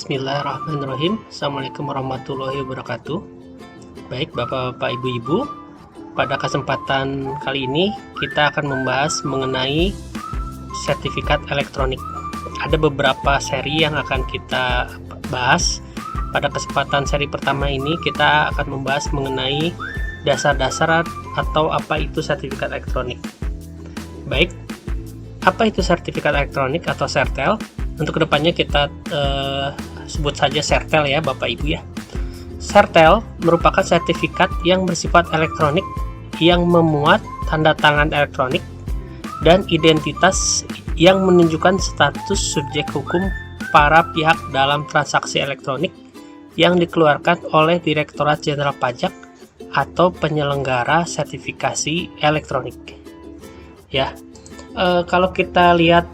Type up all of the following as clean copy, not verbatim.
Bismillahirrahmanirrahim. Assalamualaikum warahmatullahi wabarakatuh. Baik Bapak-Bapak Ibu-Ibu, pada kesempatan kali ini kita akan membahas mengenai sertifikat elektronik. Ada beberapa seri yang akan kita bahas. Pada kesempatan seri pertama ini kita akan membahas mengenai dasar-dasar atau apa itu sertifikat elektronik. Baik, apa itu sertifikat elektronik atau sertel? Untuk kedepannya kita sebut saja sertel ya Bapak Ibu ya. Sertel merupakan sertifikat yang bersifat elektronik yang memuat tanda tangan elektronik dan identitas yang menunjukkan status subjek hukum para pihak dalam transaksi elektronik yang dikeluarkan oleh Direktorat Jenderal Pajak atau penyelenggara sertifikasi elektronik. Ya, kalau kita lihat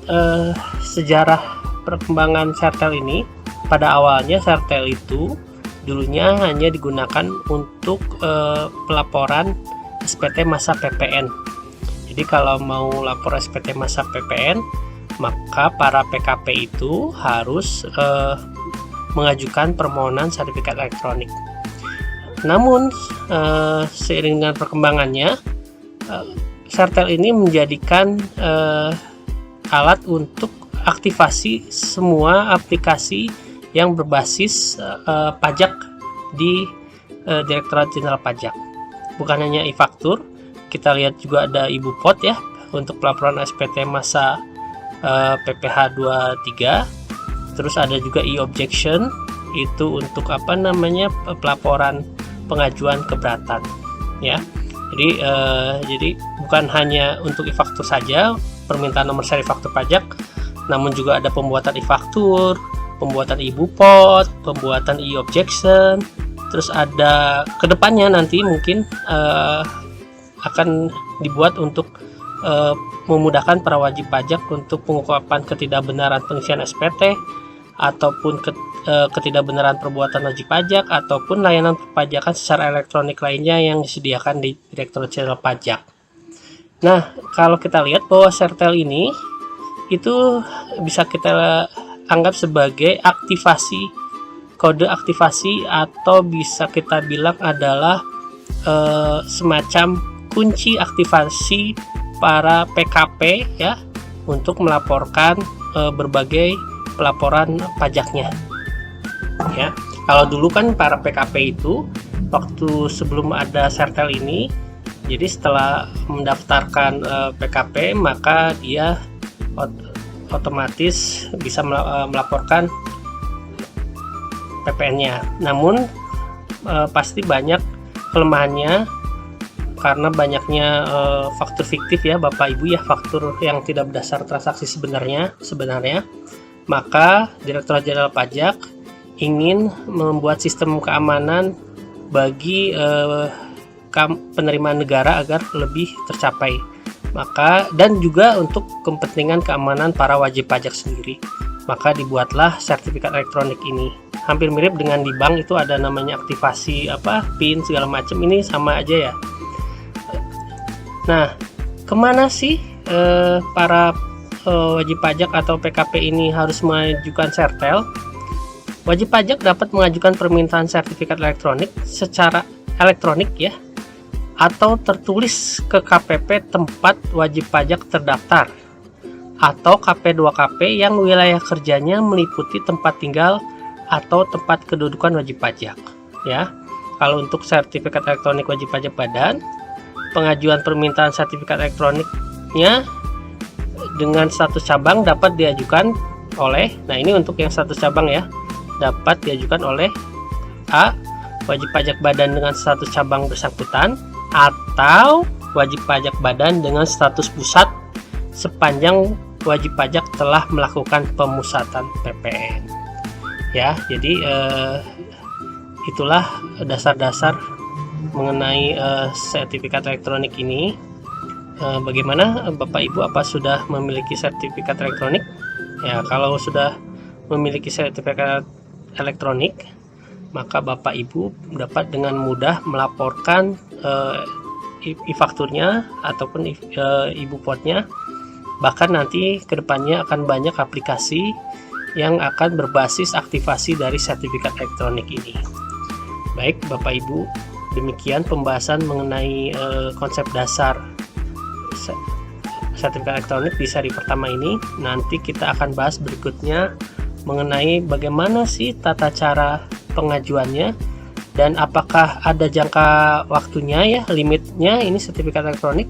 sejarah perkembangan sertel ini, pada awalnya sertel itu dulunya hanya digunakan untuk pelaporan SPT masa PPN. Jadi kalau mau lapor SPT masa PPN, maka para PKP itu harus mengajukan permohonan sertifikat elektronik. Namun seiring dengan perkembangannya, sertel ini menjadikan alat untuk aktivasi semua aplikasi yang berbasis pajak di Direktorat Jenderal Pajak. Bukan hanya e-faktur, kita lihat juga ada iBupot ya untuk pelaporan SPT masa PPh 23. Terus ada juga e-objection, itu untuk pelaporan pengajuan keberatan ya. Jadi bukan hanya untuk e-faktur saja permintaan nomor seri faktur pajak, namun juga ada pembuatan e-faktur, pembuatan iBupot, pembuatan e-objection. Terus ada kedepannya nanti mungkin akan dibuat untuk memudahkan para wajib pajak untuk pengungkapan ketidakbenaran pengisian SPT ataupun ketidakbenaran perbuatan wajib pajak ataupun layanan perpajakan secara elektronik lainnya yang disediakan di Direktorat Jenderal Pajak. Nah, kalau kita lihat bahwa sertel ini itu bisa kita anggap sebagai aktivasi, kode aktivasi, atau bisa kita bilang adalah semacam kunci aktivasi para PKP ya untuk melaporkan berbagai pelaporan pajaknya ya. Kalau dulu kan para PKP itu waktu sebelum ada sertel ini, jadi setelah mendaftarkan PKP maka dia otomatis bisa melaporkan PPN-nya. Namun pasti banyak kelemahannya karena banyaknya faktur fiktif ya Bapak Ibu ya, faktur yang tidak berdasar transaksi sebenarnya. Maka Direktorat Jenderal Pajak ingin membuat sistem keamanan bagi penerimaan negara agar lebih tercapai. Dan juga untuk kepentingan keamanan para wajib pajak sendiri, maka dibuatlah sertifikat elektronik ini. Hampir mirip dengan di bank itu ada namanya aktivasi PIN segala macam, ini sama aja ya. Nah, kemana sih para wajib pajak atau PKP ini harus mengajukan sertel? Wajib pajak dapat mengajukan permintaan sertifikat elektronik secara elektronik ya, atau tertulis ke KPP tempat wajib pajak terdaftar atau KP2KP yang wilayah kerjanya meliputi tempat tinggal atau tempat kedudukan wajib pajak ya. Kalau untuk sertifikat elektronik wajib pajak badan, pengajuan permintaan sertifikat elektroniknya dengan status cabang dapat diajukan oleh, nah ini untuk yang status cabang ya, dapat diajukan oleh A, wajib pajak badan dengan status cabang bersangkutan, atau wajib pajak badan dengan status pusat sepanjang wajib pajak telah melakukan pemusatan PPN ya. Jadi itulah dasar-dasar mengenai sertifikat elektronik ini. Bagaimana Bapak Ibu, apa sudah memiliki sertifikat elektronik? Ya, kalau sudah memiliki sertifikat elektronik, maka Bapak Ibu dapat dengan mudah melaporkan e-fakturnya ataupun iBupotnya. Bahkan nanti kedepannya akan banyak aplikasi yang akan berbasis aktivasi dari sertifikat elektronik ini. Baik Bapak Ibu, demikian pembahasan mengenai konsep dasar sertifikat elektronik di seri pertama ini. Nanti kita akan bahas berikutnya mengenai bagaimana sih tata cara pengajuannya dan apakah ada jangka waktunya ya, limitnya ini sertifikat elektronik.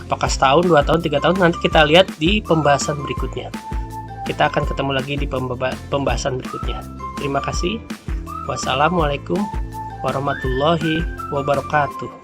Apakah setahun, 2 tahun, 3 tahun, nanti kita lihat di pembahasan berikutnya. Kita akan ketemu lagi di pembahasan berikutnya. Terima kasih. Wassalamualaikum warahmatullahi wabarakatuh.